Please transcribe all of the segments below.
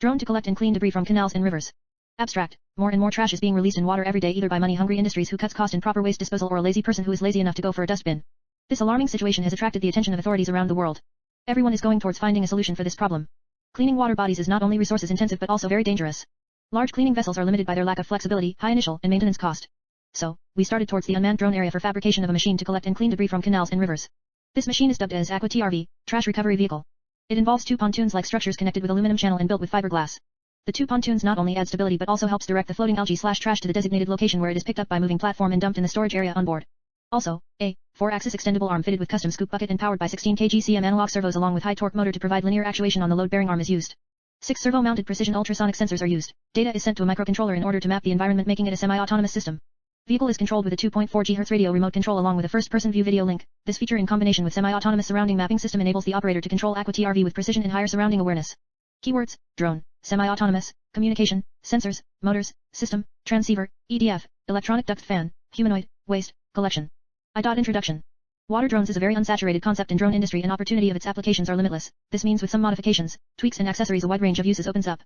Drone to collect and clean debris from canals and rivers. Abstract. More and more trash is being released in water every day either by money-hungry industries who cuts cost in proper waste disposal or a lazy person who is lazy enough to go for a dustbin. This alarming situation has attracted the attention of authorities around the world. Everyone is going towards finding a solution for this problem. Cleaning water bodies is not only resources intensive but also very dangerous. Large cleaning vessels are limited by their lack of flexibility, high initial and maintenance cost. So, we started towards the unmanned drone area for fabrication of a machine to collect and clean debris from canals and rivers. This machine is dubbed as AQUA TRV, Trash Recovery Vehicle. It involves two pontoons-like structures connected with aluminum channel and built with fiberglass. The two pontoons not only add stability but also helps direct the floating algae/trash to the designated location where it is picked up by moving platform and dumped in the storage area on board. Also, a 4-axis extendable arm fitted with custom scoop bucket and powered by 16 kg/cm analog servos along with high torque motor to provide linear actuation on the load-bearing arm is used. 6 servo-mounted precision ultrasonic sensors are used. Data is sent to a microcontroller in order to map the environment, making it a semi-autonomous system. Vehicle is controlled with a 2.4 GHz radio remote control along with a first-person view video link. This feature in combination with semi-autonomous surrounding mapping system enables the operator to control AQUA TRV with precision and higher surrounding awareness. Keywords: drone, semi-autonomous, communication, sensors, motors, system, transceiver, EDF, electronic duct fan, humanoid, waste, collection. Introduction. Water drones is a very unsaturated concept in drone industry and opportunity of its applications are limitless. This means with some modifications, tweaks and accessories a wide range of uses opens up.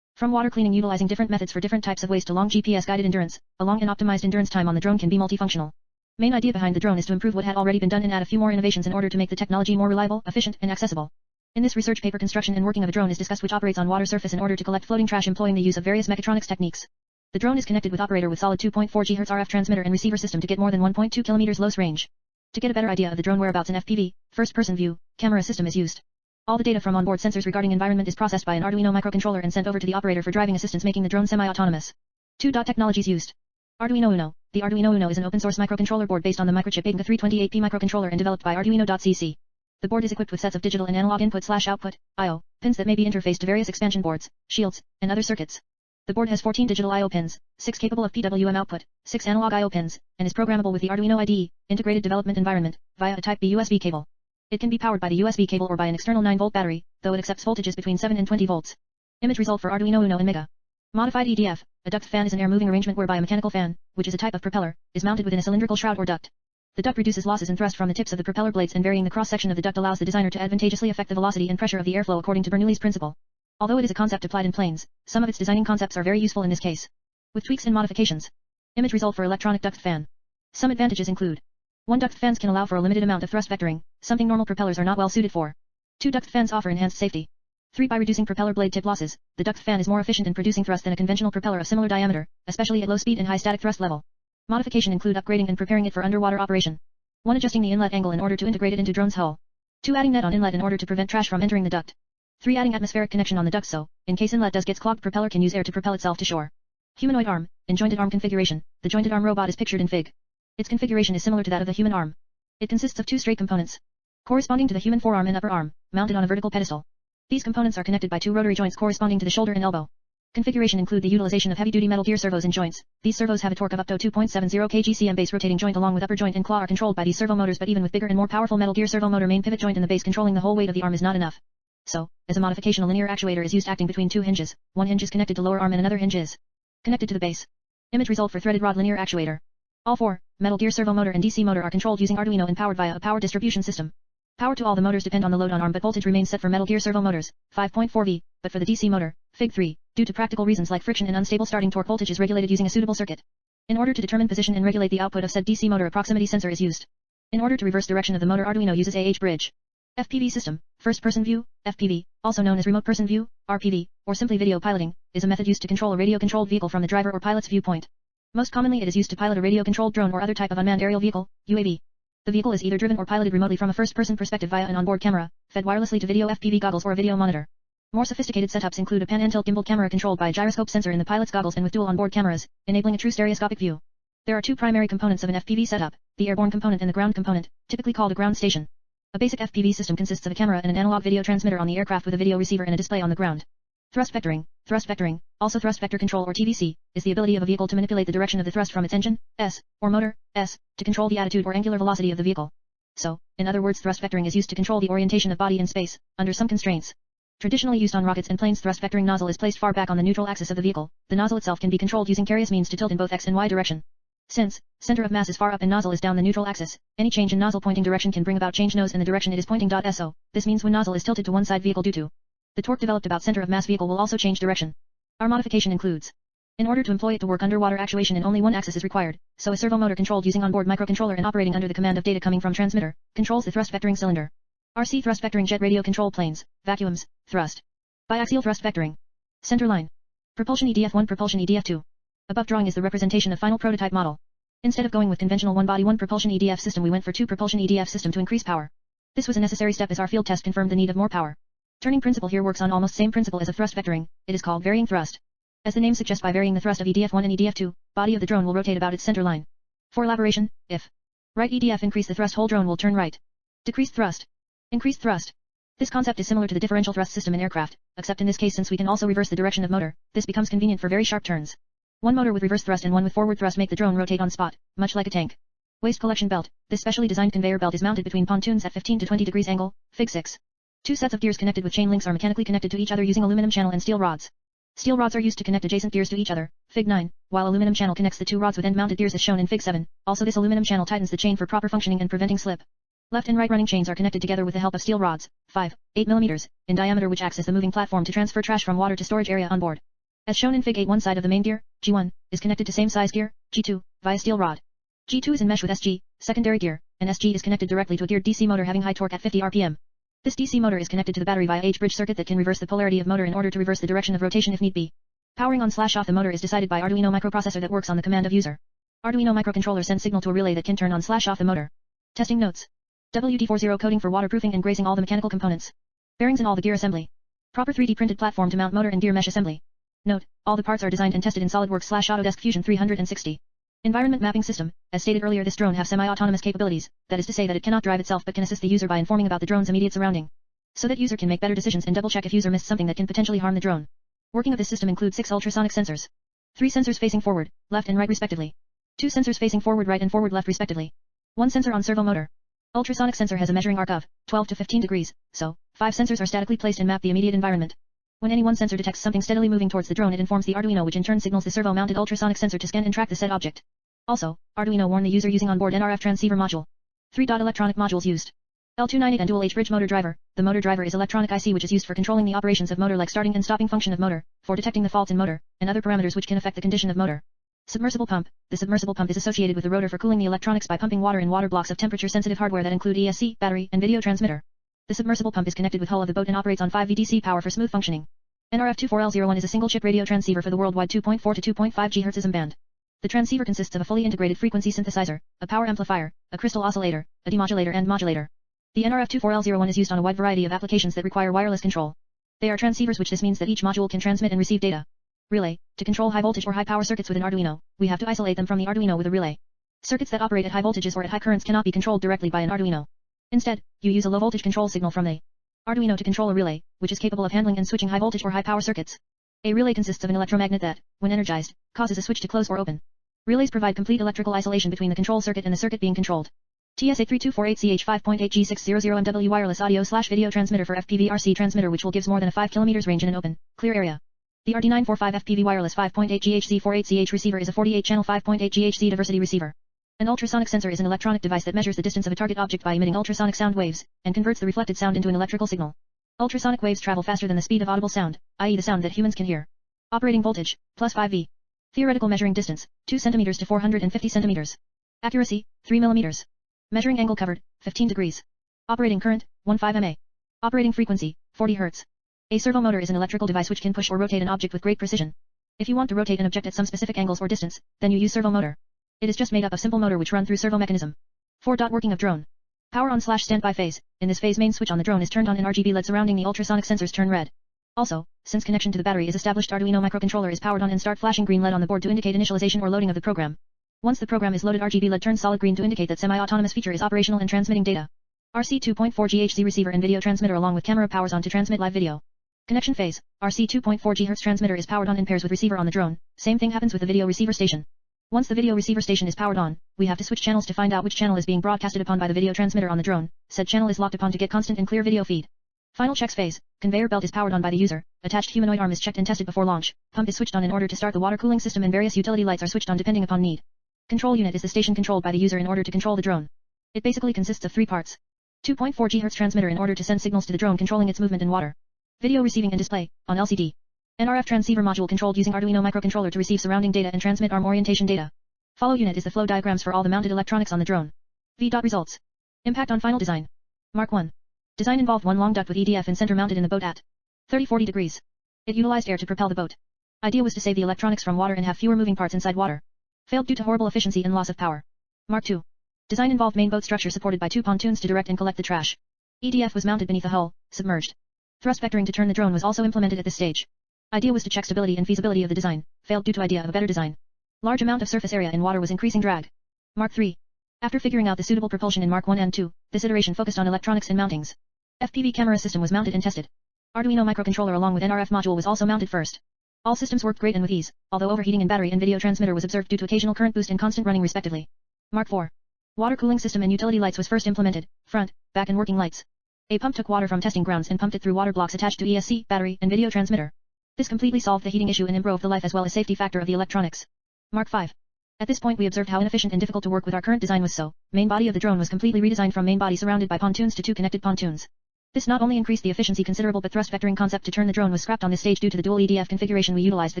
From water cleaning utilizing different methods for different types of waste to long GPS-guided endurance, a long and optimized endurance time on the drone can be multifunctional. Main idea behind the drone is to improve what had already been done and add a few more innovations in order to make the technology more reliable, efficient, and accessible. In this research paper, construction and working of a drone is discussed which operates on water surface in order to collect floating trash employing the use of various mechatronics techniques. The drone is connected with operator with solid 2.4 GHz RF transmitter and receiver system to get more than 1.2 km low range. To get a better idea of the drone whereabouts, an FPV, first-person view, camera system is used. All the data from onboard sensors regarding environment is processed by an Arduino microcontroller and sent over to the operator for driving assistance, making the drone semi-autonomous. 2. Technologies used. Arduino Uno. The Arduino Uno is an open-source microcontroller board based on the microchip AQUA328P microcontroller and developed by Arduino.cc. The board is equipped with sets of digital and analog input/output, I/O, pins that may be interfaced to various expansion boards, shields, and other circuits. The board has 14 digital I/O pins, 6 capable of PWM output, 6 analog I/O pins, and is programmable with the Arduino IDE, Integrated Development Environment, via a Type B USB cable. It can be powered by the USB cable or by an external 9-volt battery, though it accepts voltages between 7 and 20 volts. Image result for Arduino Uno in Mega. Modified EDF. A duct fan is an air-moving arrangement whereby a mechanical fan, which is a type of propeller, is mounted within a cylindrical shroud or duct. The duct reduces losses and thrust from the tips of the propeller blades, and varying the cross-section of the duct allows the designer to advantageously affect the velocity and pressure of the airflow according to Bernoulli's principle. Although it is a concept applied in planes, some of its designing concepts are very useful in this case. With tweaks and modifications. Image result for electronic duct fan. Some advantages include: 1. Duct fans can allow for a limited amount of thrust vectoring, something normal propellers are not well suited for. 2. Duct fans offer enhanced safety. 3. By reducing propeller blade tip losses, the duct fan is more efficient in producing thrust than a conventional propeller of similar diameter, especially at low speed and high static thrust level. Modification include upgrading and preparing it for underwater operation. 1. Adjusting the inlet angle in order to integrate it into drone's hull. 2. Adding net on inlet in order to prevent trash from entering the duct. 3. Adding atmospheric connection on the duct so, in case inlet does gets clogged, propeller can use air to propel itself to shore. Humanoid arm. In jointed arm configuration, the jointed arm robot is pictured in Fig. Its configuration is similar to that of the human arm. It consists of 2 straight components, corresponding to the human forearm and upper arm, mounted on a vertical pedestal. These components are connected by 2 rotary joints corresponding to the shoulder and elbow. Configuration include the utilization of heavy-duty metal gear servos in joints. These servos have a torque of up to 2.70 kg/cm. Base rotating joint along with upper joint and claw are controlled by these servo motors, but even with bigger and more powerful metal gear servo motor, main pivot joint and the base controlling the whole weight of the arm is not enough. So, as a modification, a linear actuator is used acting between 2 hinges. One hinge is connected to lower arm and another hinge is connected to the base. Image result for threaded rod linear actuator. All 4, metal gear servo motor and DC motor, are controlled using Arduino and powered via a power distribution system. Power to all the motors depend on the load on arm, but voltage remains set for metal gear servo motors, 5.4 V, but for the DC motor, Fig 3, due to practical reasons like friction and unstable starting torque, voltage is regulated using a suitable circuit. In order to determine position and regulate the output of said DC motor, a proximity sensor is used. In order to reverse direction of the motor, Arduino uses a bridge. FPV system, first person view, FPV, also known as remote person view, RPV, or simply video piloting, is a method used to control a radio-controlled vehicle from the driver or pilot's viewpoint. Most commonly it is used to pilot a radio-controlled drone or other type of unmanned aerial vehicle, UAV. The vehicle is either driven or piloted remotely from a first-person perspective via an onboard camera, fed wirelessly to video FPV goggles or a video monitor. More sophisticated setups include a pan and tilt gimbal camera controlled by a gyroscope sensor in the pilot's goggles and with dual onboard cameras, enabling a true stereoscopic view. There are 2 primary components of an FPV setup, the airborne component and the ground component, typically called a ground station. A basic FPV system consists of a camera and an analog video transmitter on the aircraft with a video receiver and a display on the ground. Thrust vectoring, also thrust vector control or TVC, is the ability of a vehicle to manipulate the direction of the thrust from its engine, S, or motor, S, to control the attitude or angular velocity of the vehicle. So, in other words, thrust vectoring is used to control the orientation of body in space, under some constraints. Traditionally used on rockets and planes, thrust vectoring nozzle is placed far back on the neutral axis of the vehicle. The nozzle itself can be controlled using various means to tilt in both X and Y direction. Since center of mass is far up and nozzle is down the neutral axis, any change in nozzle pointing direction can bring about change nose in the direction it is pointing. So, this means when nozzle is tilted to one side, vehicle due to The torque developed about center of mass vehicle will also change direction. Our modification includes: in order to employ it to work underwater, actuation in only one axis is required, so a servo motor controlled using onboard microcontroller and operating under the command of data coming from transmitter, controls the thrust vectoring cylinder. RC thrust vectoring jet radio control planes, vacuums, thrust. Biaxial thrust vectoring. Center line. Propulsion EDF1, propulsion EDF2. Above drawing is the representation of final prototype model. Instead of going with conventional one body one propulsion EDF system, we went for two propulsion EDF system to increase power. This was a necessary step as our field test confirmed the need of more power. Turning principle here works on almost same principle as of thrust vectoring, it is called varying thrust. As the name suggests, by varying the thrust of EDF1 and EDF2, body of the drone will rotate about its center line. For elaboration, if right EDF increase the thrust, whole drone will turn right. Decreased thrust. Increased thrust. This concept is similar to the differential thrust system in aircraft, except in this case since we can also reverse the direction of motor, this becomes convenient for very sharp turns. One motor with reverse thrust and one with forward thrust make the drone rotate on spot, much like a tank. Waste collection belt. This specially designed conveyor belt is mounted between pontoons at 15 to 20 degrees angle, Fig 6. Two sets of gears connected with chain links are mechanically connected to each other using aluminum channel and steel rods. Steel rods are used to connect adjacent gears to each other, Fig 9, while aluminum channel connects the two rods with end-mounted gears as shown in Fig 7. Also this aluminum channel tightens the chain for proper functioning and preventing slip. Left and right running chains are connected together with the help of steel rods, 5, 8 mm, in diameter, which acts as the moving platform to transfer trash from water to storage area on board. As shown in Fig 8, one side of the main gear, G1, is connected to same size gear, G2, via steel rod. G2 is in mesh with SG, secondary gear, and SG is connected directly to a geared DC motor having high torque at 50 RPM. This DC motor is connected to the battery via H-bridge circuit that can reverse the polarity of motor in order to reverse the direction of rotation if need be. Powering on/off the motor is decided by Arduino microprocessor that works on the command of user. Arduino microcontroller sends signal to a relay that can turn on/off the motor. Testing notes. WD-40 coating for waterproofing and grazing all the mechanical components. Bearings in all the gear assembly. Proper 3D printed platform to mount motor and gear mesh assembly. Note, all the parts are designed and tested in SolidWorks/Autodesk Fusion 360. Environment mapping system. As stated earlier, this drone have semi-autonomous capabilities, that is to say that it cannot drive itself but can assist the user by informing about the drone's immediate surrounding, so that user can make better decisions and double-check if user missed something that can potentially harm the drone. Working of this system includes 6 ultrasonic sensors. 3 sensors facing forward, left and right respectively. 2 sensors facing forward right and forward left respectively. 1 sensor on servo motor. Ultrasonic sensor has a measuring arc of 12 to 15 degrees, so 5 sensors are statically placed and map the immediate environment. When any one sensor detects something steadily moving towards the drone, it informs the Arduino, which in turn signals the servo-mounted ultrasonic sensor to scan and track the said object. Also, Arduino warn the user using onboard NRF transceiver module. 3. Electronic modules used. L298 and dual H-bridge motor driver. The motor driver is electronic IC which is used for controlling the operations of motor like starting and stopping function of motor, for detecting the faults in motor, and other parameters which can affect the condition of motor. Submersible pump. The submersible pump is associated with the rotor for cooling the electronics by pumping water in water blocks of temperature-sensitive hardware that include ESC, battery, and video transmitter. The submersible pump is connected with hull of the boat and operates on 5 VDC power for smooth functioning. NRF24L01 is a single-chip radio transceiver for the worldwide 2.4 to 2.5 GHz band. The transceiver consists of a fully integrated frequency synthesizer, a power amplifier, a crystal oscillator, a demodulator and modulator. The NRF24L01 is used on a wide variety of applications that require wireless control. They are transceivers, which this means that each module can transmit and receive data. Relay. To control high voltage or high power circuits with an Arduino, we have to isolate them from the Arduino with a relay. Circuits that operate at high voltages or at high currents cannot be controlled directly by an Arduino. Instead, you use a low voltage control signal from the Arduino to control a relay, which is capable of handling and switching high voltage or high power circuits. A relay consists of an electromagnet that, when energized, causes a switch to close or open. Relays provide complete electrical isolation between the control circuit and the circuit being controlled. TSA3248CH 5.8 G600MW wireless audio/video transmitter for FPV-RC transmitter, which will gives more than a 5 km range in an open, clear area. The RD945 FPV wireless 5.8 GHz48CH receiver is a 48-channel 5.8 GHz diversity receiver. An ultrasonic sensor is an electronic device that measures the distance of a target object by emitting ultrasonic sound waves, and converts the reflected sound into an electrical signal. Ultrasonic waves travel faster than the speed of audible sound, i.e. the sound that humans can hear. Operating voltage, plus 5V. Theoretical measuring distance, 2 cm to 450 cm. Accuracy, 3 mm. Measuring angle covered, 15 degrees. Operating current, 15 mA. Operating frequency, 40 Hz. A servo motor is an electrical device which can push or rotate an object with great precision. If you want to rotate an object at some specific angles or distance, then you use servo motor. It is just made up of simple motor which run through servo mechanism. 4. Working of drone. Power on/standby phase. In this phase, main switch on the drone is turned on and RGB LED surrounding the ultrasonic sensors turn red. Also, since connection to the battery is established, Arduino microcontroller is powered on and start flashing green LED on the board to indicate initialization or loading of the program. Once the program is loaded, RGB LED turns solid green to indicate that semi-autonomous feature is operational and transmitting data. RC 2.4 GHz receiver and video transmitter along with camera powers on to transmit live video. Connection phase. RC 2.4 GHz transmitter is powered on in pairs with receiver on the drone. Same thing happens with the video receiver station. Once the video receiver station is powered on, we have to switch channels to find out which channel is being broadcasted upon by the video transmitter on the drone. Said channel is locked upon to get constant and clear video feed. Final checks phase. Conveyor belt is powered on by the user. Attached humanoid arm is checked and tested before launch. Pump is switched on in order to start the water cooling system, and various utility lights are switched on depending upon need. Control unit is the station controlled by the user in order to control the drone. It basically consists of 3 parts. 2.4 GHz transmitter in order to send signals to the drone controlling its movement in water. Video receiving and display, on LCD. NRF transceiver module controlled using Arduino microcontroller to receive surrounding data and transmit arm orientation data. Follow unit is the flow diagrams for all the mounted electronics on the drone. Results. Impact on final design. Mark 1. Design involved one long duct with EDF and center mounted in the boat at 30-40 degrees. It utilized air to propel the boat. Idea was to save the electronics from water and have fewer moving parts inside water. Failed due to horrible efficiency and loss of power. Mark 2. Design involved main boat structure supported by 2 pontoons to direct and collect the trash. EDF was mounted beneath the hull, submerged. Thrust vectoring to turn the drone was also implemented at this stage. Idea was to check stability and feasibility of the design. Failed due to idea of a better design. Large amount of surface area in water was increasing drag. Mark 3. After figuring out the suitable propulsion in Mark 1 and 2, this iteration focused on electronics and mountings. FPV camera system was mounted and tested. Arduino microcontroller along with NRF module was also mounted first. All systems worked great and with ease, although overheating in battery and video transmitter was observed due to occasional current boost and constant running respectively. Mark 4. Water cooling system and utility lights was first implemented, front, back and working lights. A pump took water from testing grounds and pumped it through water blocks attached to ESC, battery, and video transmitter. This completely solved the heating issue and improved the life as well as safety factor of the electronics. Mark 5. At this point we observed how inefficient and difficult to work with our current design was, so main body of the drone was completely redesigned from main body surrounded by pontoons to 2 connected pontoons. This not only increased the efficiency considerable but thrust vectoring concept to turn the drone was scrapped on this stage due to the dual EDF configuration. We utilized the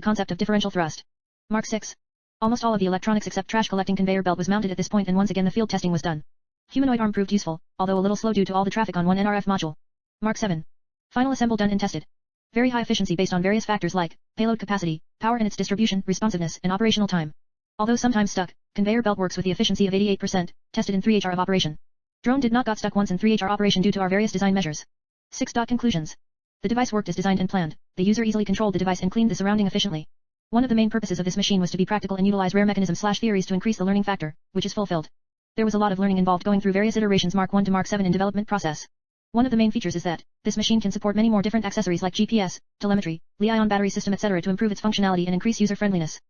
concept of differential thrust. Mark 6. Almost all of the electronics except trash collecting conveyor belt was mounted at this point and once again the field testing was done. Humanoid arm proved useful, although a little slow due to all the traffic on one NRF module. Mark 7. Final assemble done and tested. Very high efficiency based on various factors like payload capacity, power and its distribution, responsiveness, and operational time. Although sometimes stuck, conveyor belt works with the efficiency of 88%, tested in 3HR of operation. Drone did not got stuck once in 3HR operation due to our various design measures. 6. Conclusions. The device worked as designed and planned. The user easily controlled the device and cleaned the surrounding efficiently. One of the main purposes of this machine was to be practical and utilize rare mechanisms/theories to increase the learning factor, which is fulfilled. There was a lot of learning involved going through various iterations Mark 1 to Mark 7 in development process. One of the main features is that this machine can support many more different accessories like GPS, telemetry, Li-ion battery system etc. to improve its functionality and increase user friendliness.